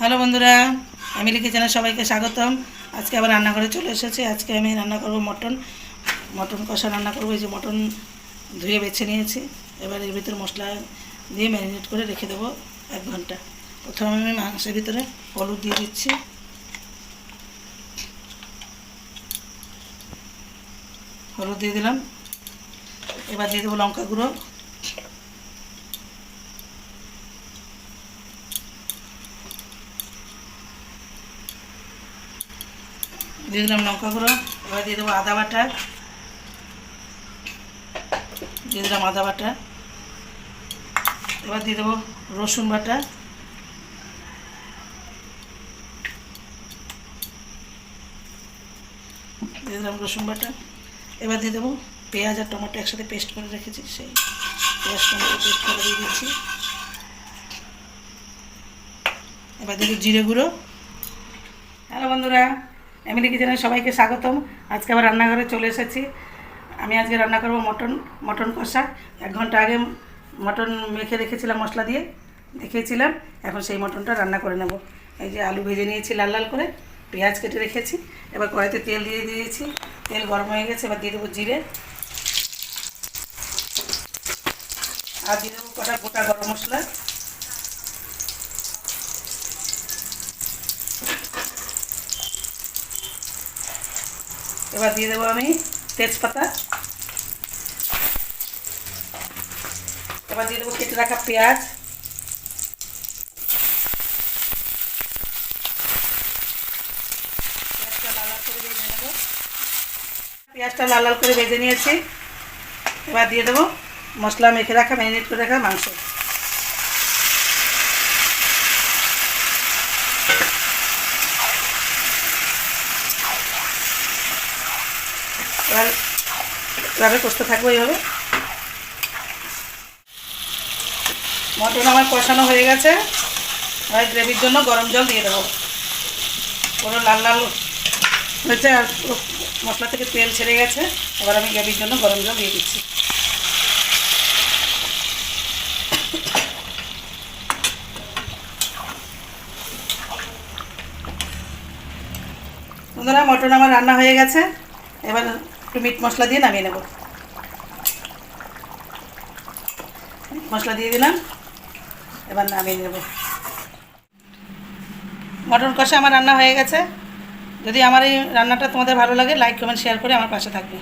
Hello বন্ধুরা, family কিচেনে সবাইকে স্বাগতম। আজকে আবার রান্নাঘরে চলে এসেছি। আজকে আমি রান্না করব মটন কষা রান্না করব। এই যে মটন ধুয়ে বেছে নিয়েছি। এবার এর ভিতরে মশলা দিয়ে ম্যারিনেট করে রেখে দেবো 1 ঘন্টা। প্রথমে আমি মাংসের ভিতরে হলুদ দিয়ে দিচ্ছি, হলুদ দিয়ে দিলাম। এবার দিয়ে দেবো লঙ্কা গুঁড়ো, দিয়ে দিলাম লঙ্কা গুঁড়ো। এবার দিয়ে দেবো আদা বাটা, দিয়ে দিলাম আদা বাটা। এবার দিয়ে দেবো রসুন বাটা, দিয়ে দিলাম রসুন বাটা। এবার দিয়ে দেবো পেঁয়াজ আর টমেটো একসাথে পেস্ট করে রেখেছি, সেই পেঁয়াজ টমেটো পেস্ট করে দিয়ে দিচ্ছি। এবার দিয়ে জিরে গুঁড়ো। হ্যালো বন্ধুরা, ফ্যামিলি কিচেনে সবাইকে স্বাগতম। আজকে আবার রান্নাঘরে চলে এসেছি। আমি আজকে রান্না করব মটন কষা। 1 ঘন্টা আগে মটন মেখে রেখেছিলাম, মশলা দিয়ে দেখিয়েছিলাম। এখন সেই মটনটা রান্না করে নেব। এই যে আলু ভেজে নিয়েছি লাল লাল করে, পেঁয়াজ কেটে রেখেছি। এবার কড়াইতে তেল দিয়ে দিয়েছি, তেল গরম হয়ে গেছে। এবার দিয়ে দেবো জিরে, আর দিয়ে দেবো কটা গোটা গরম মশলা। এবার দিয়ে দেবো আমি তেজপাতা। এবার দিয়ে দেবো কেটে রাখা পেঁয়াজ। পেঁয়াজটা লাল লাল করে ভেজে নিয়েছি। এবার দিয়ে দেবো মশলা মেখে রাখা, ম্যারিনেট করে রাখা মাংস। এভাবে কষতে থাকবো। এইভাবে মটন আমার কষানো হয়ে গেছে। এবার গ্রেভির জন্য গরম জল দিয়ে দেবো। পুরো লাল লাল হয়েছে আর পুরো মশলা থেকে তেল ছেড়ে গেছে। এবার আমি গ্রেভির জন্য গরম জল দিয়ে দিচ্ছি। বন্ধুরা, মটন আমার রান্না হয়ে গেছে। এবার একটু মিট মশলা দিয়ে নামিয়ে নেব। মশলা দিয়ে দিলাম, এবার নামিয়ে নেব। মটন কষা আমার রান্না হয়ে গেছে। যদি আমার এই রান্নাটা তোমাদের ভালো লাগে, লাইক কমেন্ট শেয়ার করে আমার পাশে থাকবে।